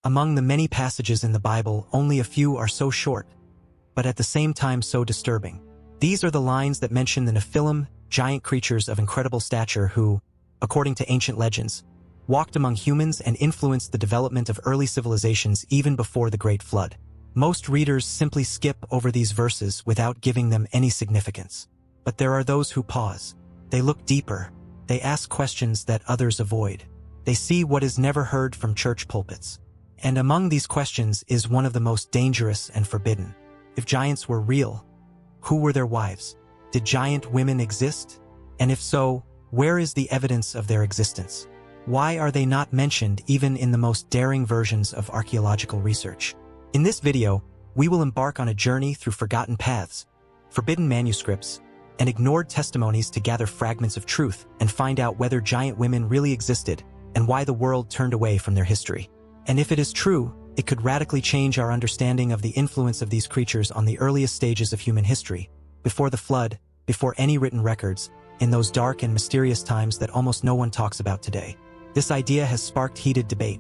Among the many passages in the Bible, only a few are so short, but at the same time so disturbing. These are the lines that mention the Nephilim, giant creatures of incredible stature who, according to ancient legends, walked among humans and influenced the development of early civilizations even before the Great Flood. Most readers simply skip over these verses without giving them any significance. But there are those who pause. They look deeper. They ask questions that others avoid. They see what is never heard from church pulpits. And among these questions is one of the most dangerous and forbidden. If giants were real, who were their wives? Did giant women exist? And if so, where is the evidence of their existence? Why are they not mentioned even in the most daring versions of archaeological research? In this video, we will embark on a journey through forgotten paths, forbidden manuscripts, and ignored testimonies to gather fragments of truth and find out whether giant women really existed and why the world turned away from their history. And if it is true, it could radically change our understanding of the influence of these creatures on the earliest stages of human history, before the flood, before any written records, in those dark and mysterious times that almost no one talks about today. This idea has sparked heated debate,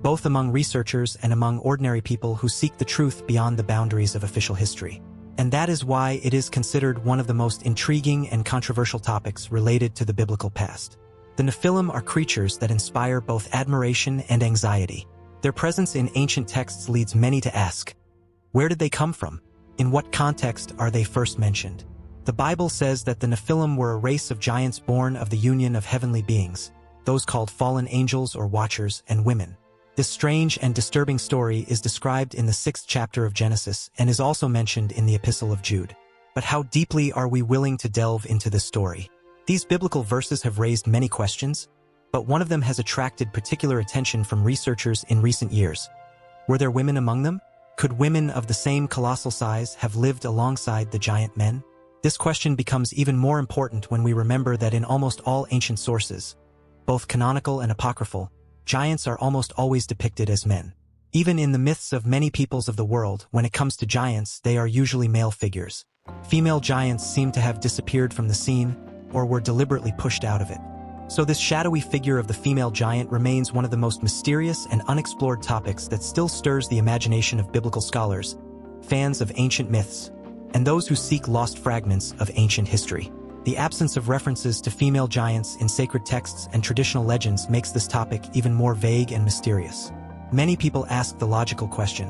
both among researchers and among ordinary people who seek the truth beyond the boundaries of official history. And that is why it is considered one of the most intriguing and controversial topics related to the biblical past. The Nephilim are creatures that inspire both admiration and anxiety. Their presence in ancient texts leads many to ask, where did they come from? In what context are they first mentioned? The Bible says that the Nephilim were a race of giants born of the union of heavenly beings, those called fallen angels or watchers, and women. This strange and disturbing story is described in the 6th chapter of Genesis and is also mentioned in the Epistle of Jude. But how deeply are we willing to delve into this story? These biblical verses have raised many questions, but one of them has attracted particular attention from researchers in recent years. Were there women among them? Could women of the same colossal size have lived alongside the giant men? This question becomes even more important when we remember that in almost all ancient sources, both canonical and apocryphal, giants are almost always depicted as men. Even in the myths of many peoples of the world, when it comes to giants, they are usually male figures. Female giants seem to have disappeared from the scene, or were deliberately pushed out of it. So this shadowy figure of the female giant remains one of the most mysterious and unexplored topics that still stirs the imagination of biblical scholars, fans of ancient myths, and those who seek lost fragments of ancient history. The absence of references to female giants in sacred texts and traditional legends makes this topic even more vague and mysterious. Many people ask the logical question,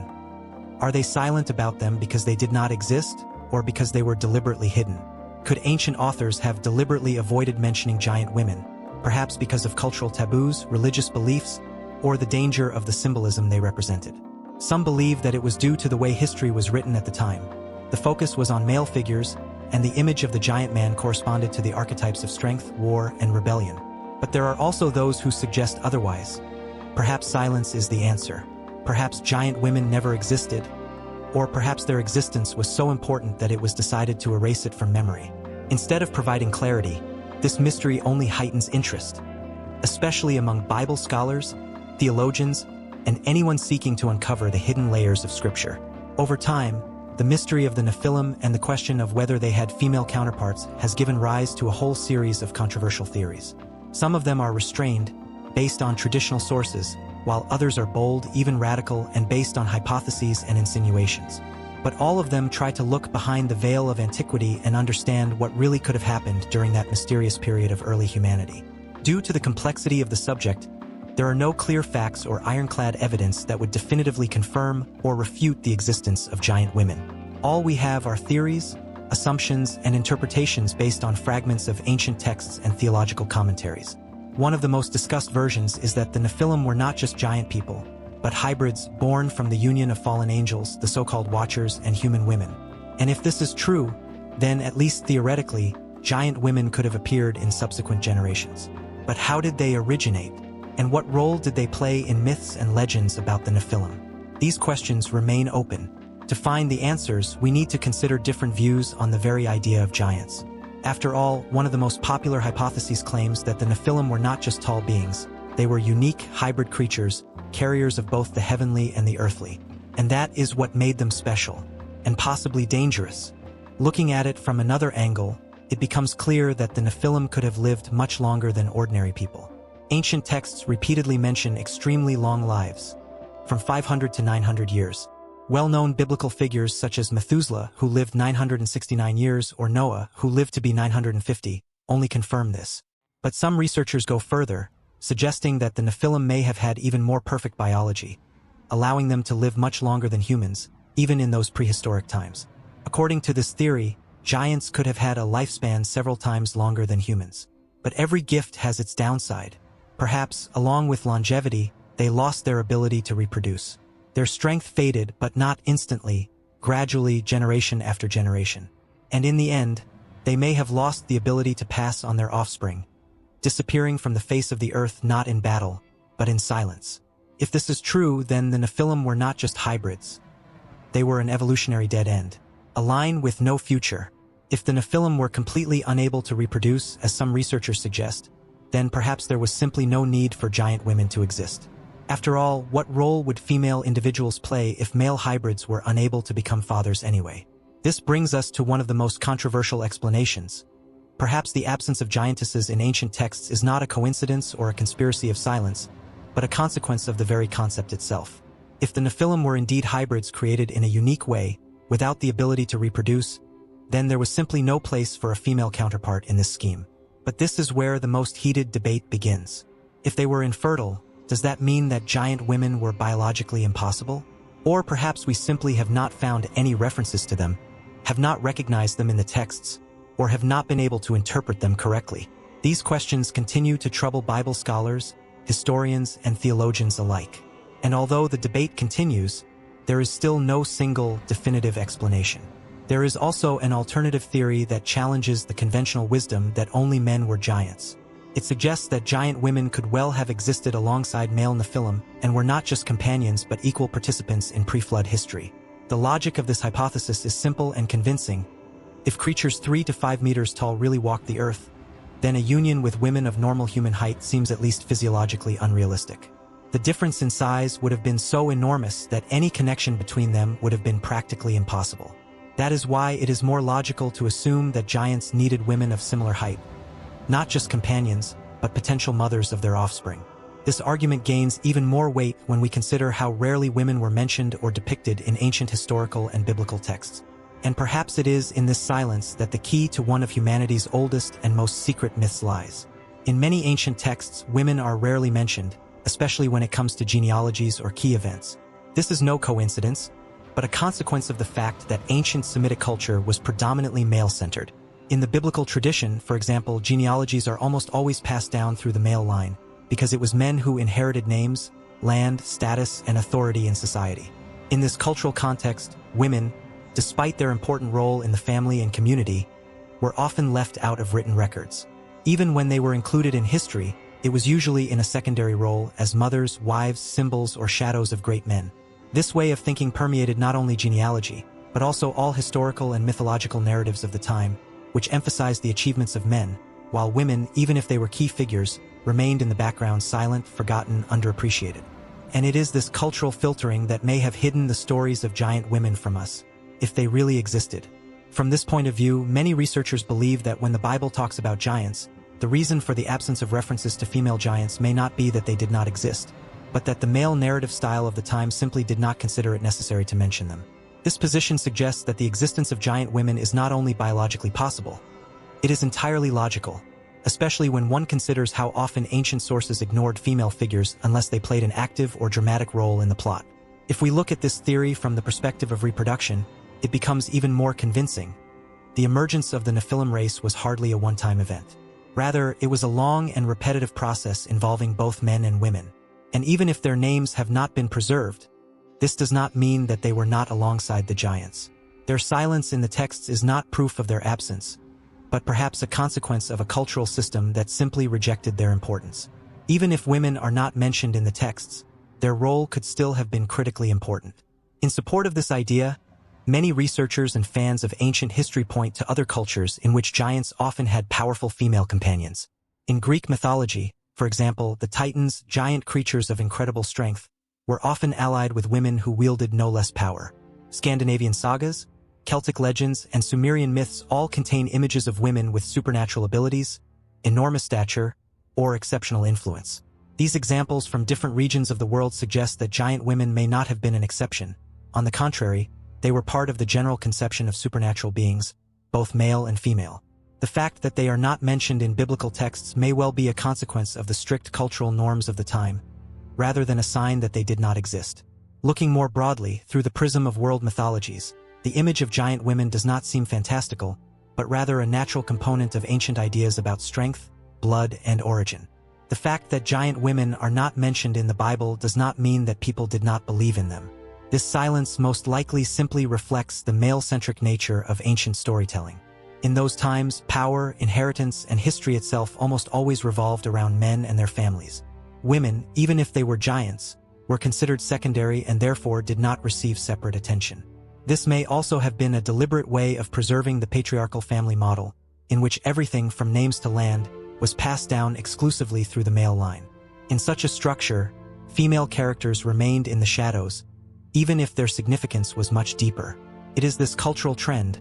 are they silent about them because they did not exist, or because they were deliberately hidden? Could ancient authors have deliberately avoided mentioning giant women, perhaps because of cultural taboos, religious beliefs, or the danger of the symbolism they represented? Some believe that it was due to the way history was written at the time. The focus was on male figures, and the image of the giant man corresponded to the archetypes of strength, war, and rebellion. But there are also those who suggest otherwise. Perhaps silence is the answer. Perhaps giant women never existed, or perhaps their existence was so important that it was decided to erase it from memory. Instead of providing clarity, this mystery only heightens interest, especially among Bible scholars, theologians, and anyone seeking to uncover the hidden layers of Scripture. Over time, the mystery of the Nephilim and the question of whether they had female counterparts has given rise to a whole series of controversial theories. Some of them are restrained, based on traditional sources, while others are bold, even radical, and based on hypotheses and insinuations. But all of them try to look behind the veil of antiquity and understand what really could have happened during that mysterious period of early humanity. Due to the complexity of the subject, there are no clear facts or ironclad evidence that would definitively confirm or refute the existence of giant women. All we have are theories, assumptions, and interpretations based on fragments of ancient texts and theological commentaries. One of the most discussed versions is that the Nephilim were not just giant people, but hybrids born from the union of fallen angels, the so-called watchers, and human women. And if this is true, then at least theoretically, giant women could have appeared in subsequent generations. But how did they originate? And what role did they play in myths and legends about the Nephilim? These questions remain open. To find the answers, we need to consider different views on the very idea of giants. After all, one of the most popular hypotheses claims that the Nephilim were not just tall beings. They were unique, hybrid creatures, carriers of both the heavenly and the earthly. And that is what made them special, and possibly dangerous. Looking at it from another angle, it becomes clear that the Nephilim could have lived much longer than ordinary people. Ancient texts repeatedly mention extremely long lives. from 500 to 900 years. Well-known biblical figures such as Methuselah, who lived 969 years, or Noah, who lived to be 950, only confirm this. But some researchers go further, suggesting that the Nephilim may have had even more perfect biology, allowing them to live much longer than humans, even in those prehistoric times. According to this theory, giants could have had a lifespan several times longer than humans. But every gift has its downside. Perhaps, along with longevity, they lost their ability to reproduce. Their strength faded, but not instantly, gradually, generation after generation. And in the end, they may have lost the ability to pass on their offspring, disappearing from the face of the earth not in battle, but in silence. If this is true, then the Nephilim were not just hybrids. They were an evolutionary dead end, a line with no future. If the Nephilim were completely unable to reproduce, as some researchers suggest, then perhaps there was simply no need for giant women to exist. After all, what role would female individuals play if male hybrids were unable to become fathers anyway? This brings us to one of the most controversial explanations. Perhaps the absence of giantesses in ancient texts is not a coincidence or a conspiracy of silence, but a consequence of the very concept itself. If the Nephilim were indeed hybrids created in a unique way, without the ability to reproduce, then there was simply no place for a female counterpart in this scheme. But this is where the most heated debate begins. If they were infertile, does that mean that giant women were biologically impossible? Or perhaps we simply have not found any references to them, have not recognized them in the texts, or have not been able to interpret them correctly. These questions continue to trouble Bible scholars, historians, and theologians alike. And although the debate continues, there is still no single, definitive explanation. There is also an alternative theory that challenges the conventional wisdom that only men were giants. It suggests that giant women could well have existed alongside male Nephilim and were not just companions but equal participants in pre-flood history. The logic of this hypothesis is simple and convincing. If creatures 3 to 5 meters tall really walked the earth, then a union with women of normal human height seems at least physiologically unrealistic. The difference in size would have been so enormous that any connection between them would have been practically impossible. That is why it is more logical to assume that giants needed women of similar height, not just companions, but potential mothers of their offspring. This argument gains even more weight when we consider how rarely women were mentioned or depicted in ancient historical and biblical texts. And perhaps it is in this silence that the key to one of humanity's oldest and most secret myths lies. In many ancient texts, women are rarely mentioned, especially when it comes to genealogies or key events. This is no coincidence, but a consequence of the fact that ancient Semitic culture was predominantly male-centered. In the biblical tradition, for example, genealogies are almost always passed down through the male line, because it was men who inherited names, land, status, and authority in society. In this cultural context, women, despite their important role in the family and community, were often left out of written records. Even when they were included in history, it was usually in a secondary role as mothers, wives, symbols, or shadows of great men. This way of thinking permeated not only genealogy, but also all historical and mythological narratives of the time, which emphasized the achievements of men, while women, even if they were key figures, remained in the background silent, forgotten, underappreciated. And it is this cultural filtering that may have hidden the stories of giant women from us, if they really existed. From this point of view, many researchers believe that when the Bible talks about giants, the reason for the absence of references to female giants may not be that they did not exist, but that the male narrative style of the time simply did not consider it necessary to mention them. This position suggests that the existence of giant women is not only biologically possible, it is entirely logical, especially when one considers how often ancient sources ignored female figures unless they played an active or dramatic role in the plot. If we look at this theory from the perspective of reproduction, it becomes even more convincing. The emergence of the Nephilim race was hardly a one-time event. Rather, it was a long and repetitive process involving both men and women. And even if their names have not been preserved, this does not mean that they were not alongside the giants. Their silence in the texts is not proof of their absence, but perhaps a consequence of a cultural system that simply rejected their importance. Even if women are not mentioned in the texts, their role could still have been critically important. In support of this idea, many researchers and fans of ancient history point to other cultures in which giants often had powerful female companions. In Greek mythology, for example, the Titans, giant creatures of incredible strength, were often allied with women who wielded no less power. Scandinavian sagas, Celtic legends, and Sumerian myths all contain images of women with supernatural abilities, enormous stature, or exceptional influence. These examples from different regions of the world suggest that giant women may not have been an exception. On the contrary, they were part of the general conception of supernatural beings, both male and female. The fact that they are not mentioned in biblical texts may well be a consequence of the strict cultural norms of the time, rather than a sign that they did not exist. Looking more broadly, through the prism of world mythologies, the image of giant women does not seem fantastical, but rather a natural component of ancient ideas about strength, blood, and origin. The fact that giant women are not mentioned in the Bible does not mean that people did not believe in them. This silence most likely simply reflects the male-centric nature of ancient storytelling. In those times, power, inheritance, and history itself almost always revolved around men and their families. Women, even if they were giants, were considered secondary and therefore did not receive separate attention. This may also have been a deliberate way of preserving the patriarchal family model, in which everything from names to land was passed down exclusively through the male line. In such a structure, female characters remained in the shadows, even if their significance was much deeper. It is this cultural trend,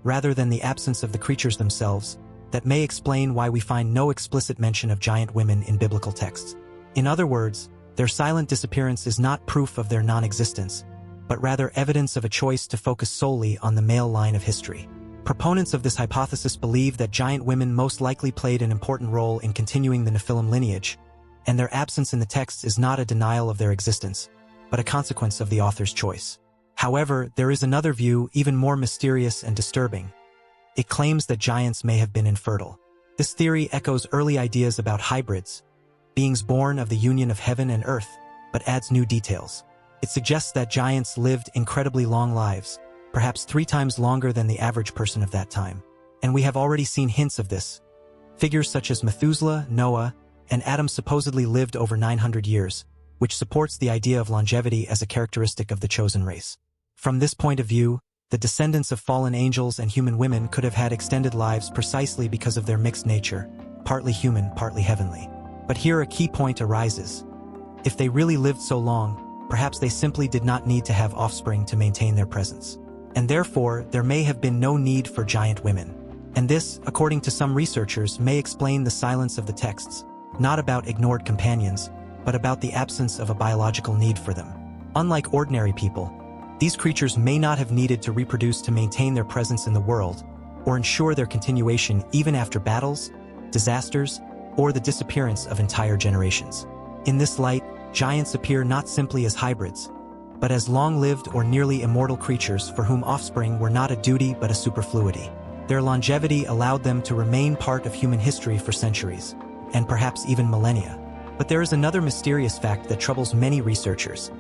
rather than the absence of the creatures themselves, that may explain why we find no explicit mention of giant women in biblical texts. In other words, their silent disappearance is not proof of their non-existence, but rather evidence of a choice to focus solely on the male line of history. Proponents of this hypothesis believe that giant women most likely played an important role in continuing the Nephilim lineage, and their absence in the texts is not a denial of their existence, but a consequence of the author's choice. However, there is another view even more mysterious and disturbing. It claims that giants may have been infertile. This theory echoes early ideas about hybrids, beings born of the union of heaven and earth, but adds new details. It suggests that giants lived incredibly long lives, perhaps 3 times longer than the average person of that time. And we have already seen hints of this. Figures such as Methuselah, Noah, and Adam supposedly lived over 900 years, which supports the idea of longevity as a characteristic of the chosen race. From this point of view, the descendants of fallen angels and human women could have had extended lives precisely because of their mixed nature, partly human, partly heavenly. But here a key point arises. If they really lived so long, perhaps they simply did not need to have offspring to maintain their presence. And therefore, there may have been no need for giant women. And this, according to some researchers, may explain the silence of the texts, not about ignored companions, but about the absence of a biological need for them. Unlike ordinary people, these creatures may not have needed to reproduce to maintain their presence in the world, or ensure their continuation even after battles, disasters, or the disappearance of entire generations. In this light, giants appear not simply as hybrids, but as long-lived or nearly immortal creatures for whom offspring were not a duty but a superfluity. Their longevity allowed them to remain part of human history for centuries, and perhaps even millennia. But there is another mysterious fact that troubles many researchers.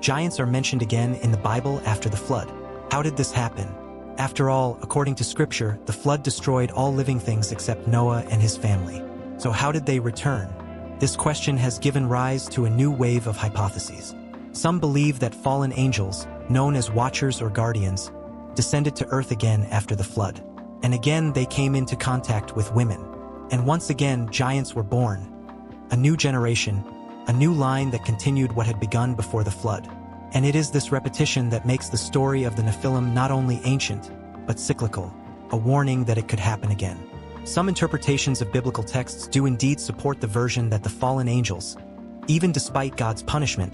Giants are mentioned again in the Bible after the flood. How did this happen? After all, according to Scripture, the flood destroyed all living things except Noah and his family. So how did they return? This question has given rise to a new wave of hypotheses. Some believe that fallen angels, known as watchers or guardians, descended to earth again after the flood. And again they came into contact with women. And once again giants were born. A new generation, a new line that continued what had begun before the flood. And it is this repetition that makes the story of the Nephilim not only ancient, but cyclical, a warning that it could happen again. Some interpretations of biblical texts do indeed support the version that the fallen angels, even despite God's punishment,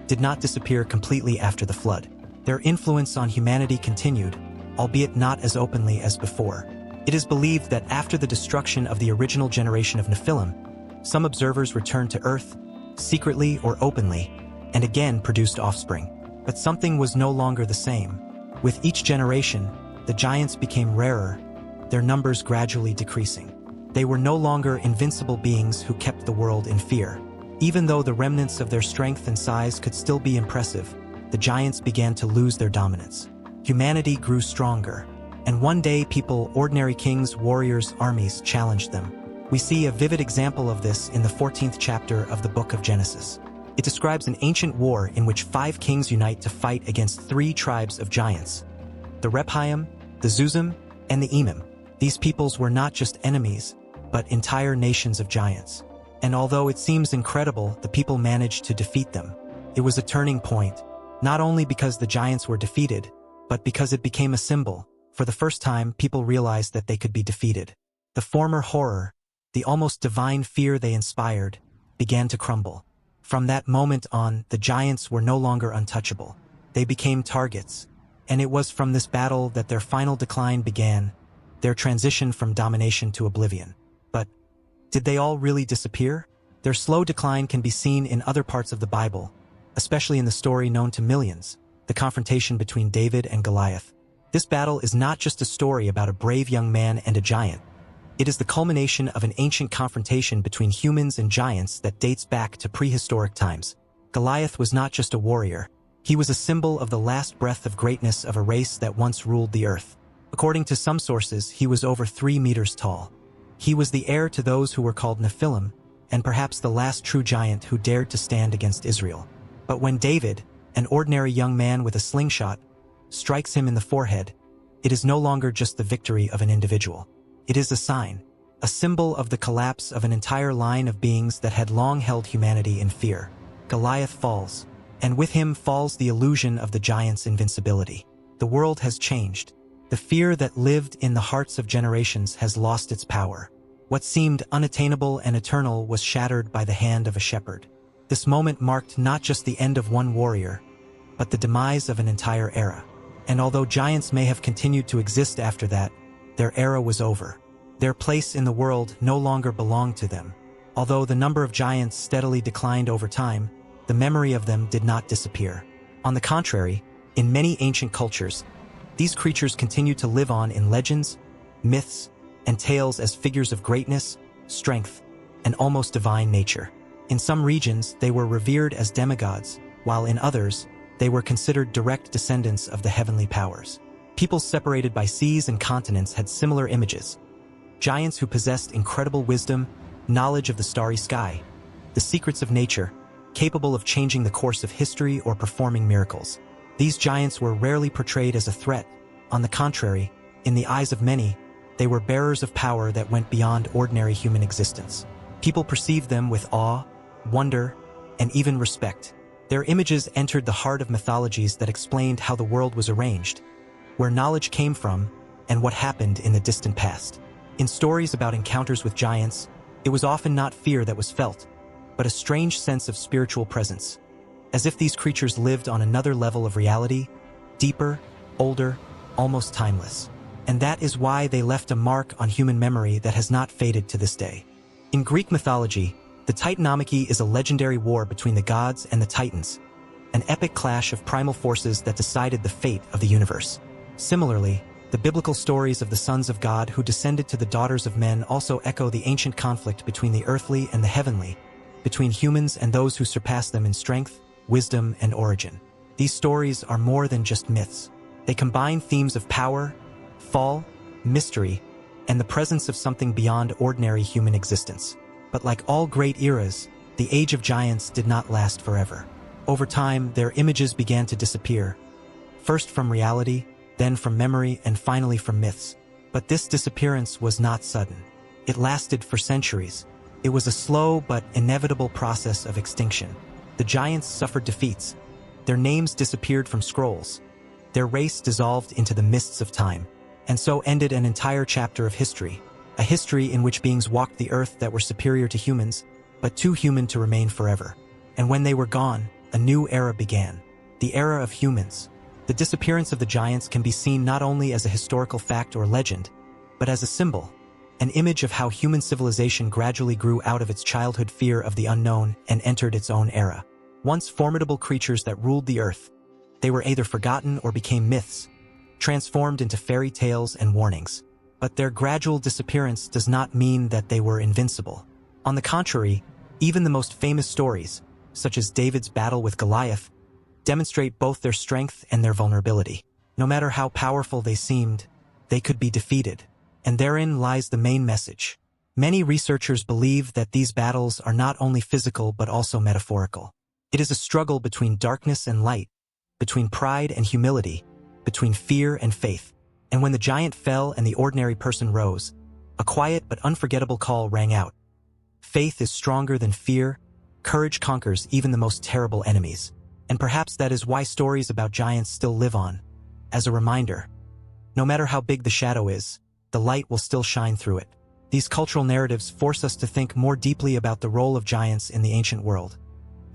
did not disappear completely after the flood. Their influence on humanity continued, albeit not as openly as before. It is believed that after the destruction of the original generation of Nephilim, some observers returned to Earth, secretly or openly, and again produced offspring. But something was no longer the same. With each generation, the giants became rarer, their numbers gradually decreasing. They were no longer invincible beings who kept the world in fear. Even though the remnants of their strength and size could still be impressive, the giants began to lose their dominance. Humanity grew stronger, and one day people, ordinary kings, warriors, armies, challenged them. We see a vivid example of this in the 14th chapter of the Book of Genesis. It describes an ancient war in which 5 kings unite to fight against 3 tribes of giants: the Rephaim, the Zuzim, and the Emim. These peoples were not just enemies, but entire nations of giants. And although it seems incredible, the people managed to defeat them. It was a turning point, not only because the giants were defeated, but because it became a symbol. For the first time, people realized that they could be defeated. The former horror, the almost divine fear they inspired, began to crumble. From that moment on, the giants were no longer untouchable. They became targets, and it was from this battle that their final decline began, their transition from domination to oblivion. But did they all really disappear? Their slow decline can be seen in other parts of the Bible, especially in the story known to millions, the confrontation between David and Goliath. This battle is not just a story about a brave young man and a giant. It is the culmination of an ancient confrontation between humans and giants that dates back to prehistoric times. Goliath was not just a warrior. He was a symbol of the last breath of greatness of a race that once ruled the earth. According to some sources, he was over 3 meters tall. He was the heir to those who were called Nephilim, and perhaps the last true giant who dared to stand against Israel. But when David, an ordinary young man with a slingshot, strikes him in the forehead, it is no longer just the victory of an individual. It is a sign, a symbol of the collapse of an entire line of beings that had long held humanity in fear. Goliath falls, and with him falls the illusion of the giant's invincibility. The world has changed. The fear that lived in the hearts of generations has lost its power. What seemed unattainable and eternal was shattered by the hand of a shepherd. This moment marked not just the end of one warrior, but the demise of an entire era. And although giants may have continued to exist after that, their era was over. Their place in the world no longer belonged to them. Although the number of giants steadily declined over time, the memory of them did not disappear. On the contrary, in many ancient cultures, these creatures continued to live on in legends, myths, and tales as figures of greatness, strength, and almost divine nature. In some regions, they were revered as demigods, while in others, they were considered direct descendants of the heavenly powers. Peoples separated by seas and continents had similar images. Giants who possessed incredible wisdom, knowledge of the starry sky, the secrets of nature, capable of changing the course of history or performing miracles. These giants were rarely portrayed as a threat. On the contrary, in the eyes of many, they were bearers of power that went beyond ordinary human existence. People perceived them with awe, wonder, and even respect. Their images entered the heart of mythologies that explained how the world was arranged, where knowledge came from, and what happened in the distant past. In stories about encounters with giants, it was often not fear that was felt, but a strange sense of spiritual presence, as if these creatures lived on another level of reality, deeper, older, almost timeless. And that is why they left a mark on human memory that has not faded to this day. In Greek mythology, the Titanomachy is a legendary war between the gods and the Titans, an epic clash of primal forces that decided the fate of the universe. Similarly, the biblical stories of the sons of God who descended to the daughters of men also echo the ancient conflict between the earthly and the heavenly, between humans and those who surpass them in strength, wisdom, and origin. These stories are more than just myths. They combine themes of power, fall, mystery, and the presence of something beyond ordinary human existence. But like all great eras, the Age of Giants did not last forever. Over time, their images began to disappear, first from reality, then from memory, and finally from myths. But this disappearance was not sudden. It lasted for centuries. It was a slow but inevitable process of extinction. The giants suffered defeats. Their names disappeared from scrolls. Their race dissolved into the mists of time. And so ended an entire chapter of history. A history in which beings walked the earth that were superior to humans, but too human to remain forever. And when they were gone, a new era began. The era of humans. The disappearance of the giants can be seen not only as a historical fact or legend, but as a symbol, an image of how human civilization gradually grew out of its childhood fear of the unknown and entered its own era. Once formidable creatures that ruled the earth, they were either forgotten or became myths, transformed into fairy tales and warnings. But their gradual disappearance does not mean that they were invincible. On the contrary, even the most famous stories, such as David's battle with Goliath, demonstrate both their strength and their vulnerability. No matter how powerful they seemed, they could be defeated. And therein lies the main message. Many researchers believe that these battles are not only physical but also metaphorical. It is a struggle between darkness and light, between pride and humility, between fear and faith. And when the giant fell and the ordinary person rose, a quiet but unforgettable call rang out. Faith is stronger than fear. Courage conquers even the most terrible enemies. And perhaps that is why stories about giants still live on, as a reminder. No matter how big the shadow is, the light will still shine through it. These cultural narratives force us to think more deeply about the role of giants in the ancient world,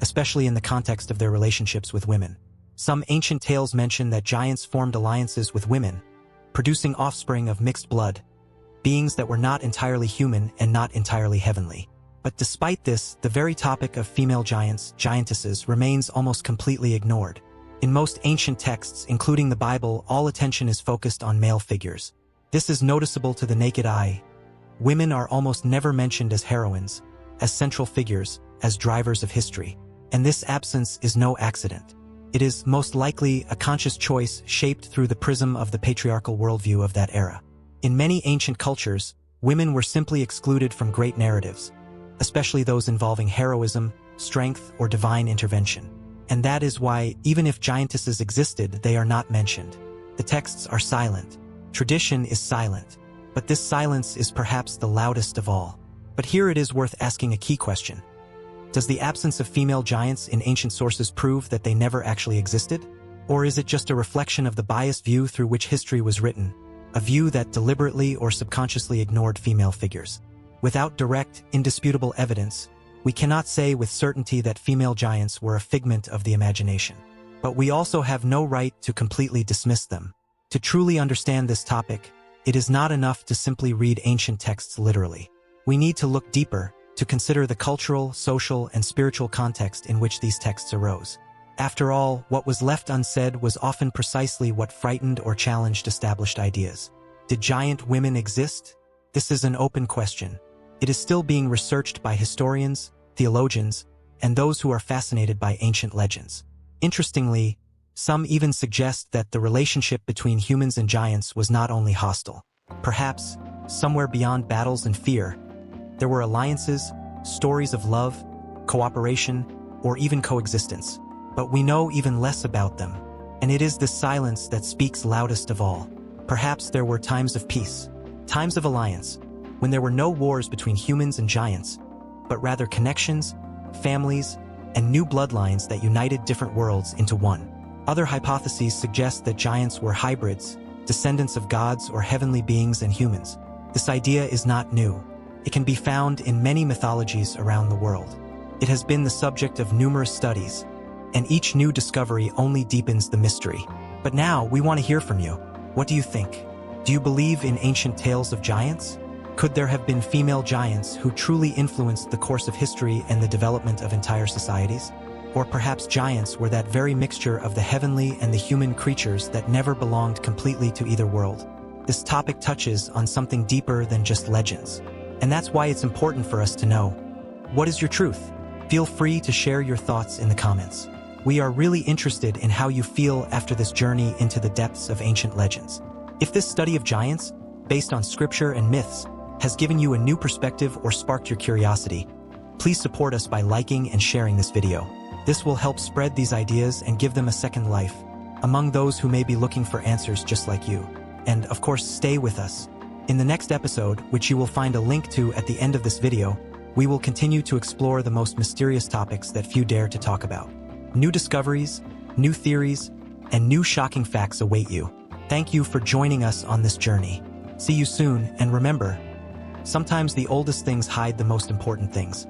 especially in the context of their relationships with women. Some ancient tales mention that giants formed alliances with women, producing offspring of mixed blood, beings that were not entirely human and not entirely heavenly. But despite this, the very topic of female giants, giantesses, remains almost completely ignored. In most ancient texts, including the Bible, all attention is focused on male figures. This is noticeable to the naked eye. Women are almost never mentioned as heroines, as central figures, as drivers of history. And this absence is no accident. It is most likely a conscious choice shaped through the prism of the patriarchal worldview of that era. In many ancient cultures, women were simply excluded from great narratives, especially those involving heroism, strength, or divine intervention. And that is why, even if giantesses existed, they are not mentioned. The texts are silent. Tradition is silent. But this silence is perhaps the loudest of all. But here it is worth asking a key question. Does the absence of female giants in ancient sources prove that they never actually existed? Or is it just a reflection of the biased view through which history was written, a view that deliberately or subconsciously ignored female figures? Without direct, indisputable evidence, we cannot say with certainty that female giants were a figment of the imagination. But we also have no right to completely dismiss them. To truly understand this topic, it is not enough to simply read ancient texts literally. We need to look deeper, to consider the cultural, social, and spiritual context in which these texts arose. After all, what was left unsaid was often precisely what frightened or challenged established ideas. Did giant women exist? This is an open question. It is still being researched by historians, theologians, and those who are fascinated by ancient legends. Interestingly, some even suggest that the relationship between humans and giants was not only hostile. Perhaps, somewhere beyond battles and fear, there were alliances, stories of love, cooperation, or even coexistence. But we know even less about them, and it is the silence that speaks loudest of all. Perhaps there were times of peace, times of alliance, when there were no wars between humans and giants, but rather connections, families, and new bloodlines that united different worlds into one. Other hypotheses suggest that giants were hybrids, descendants of gods or heavenly beings and humans. This idea is not new. It can be found in many mythologies around the world. It has been the subject of numerous studies, and each new discovery only deepens the mystery. But now, we want to hear from you. What do you think? Do you believe in ancient tales of giants? Could there have been female giants who truly influenced the course of history and the development of entire societies? Or perhaps giants were that very mixture of the heavenly and the human creatures that never belonged completely to either world? This topic touches on something deeper than just legends. And that's why it's important for us to know. What is your truth? Feel free to share your thoughts in the comments. We are really interested in how you feel after this journey into the depths of ancient legends. If this study of giants, based on scripture and myths, has given you a new perspective or sparked your curiosity, please support us by liking and sharing this video. This will help spread these ideas and give them a second life among those who may be looking for answers just like you. And of course, stay with us. In the next episode, which you will find a link to at the end of this video, we will continue to explore the most mysterious topics that few dare to talk about. New discoveries, new theories, and new shocking facts await you. Thank you for joining us on this journey. See you soon, and remember, sometimes the oldest things hide the most important things.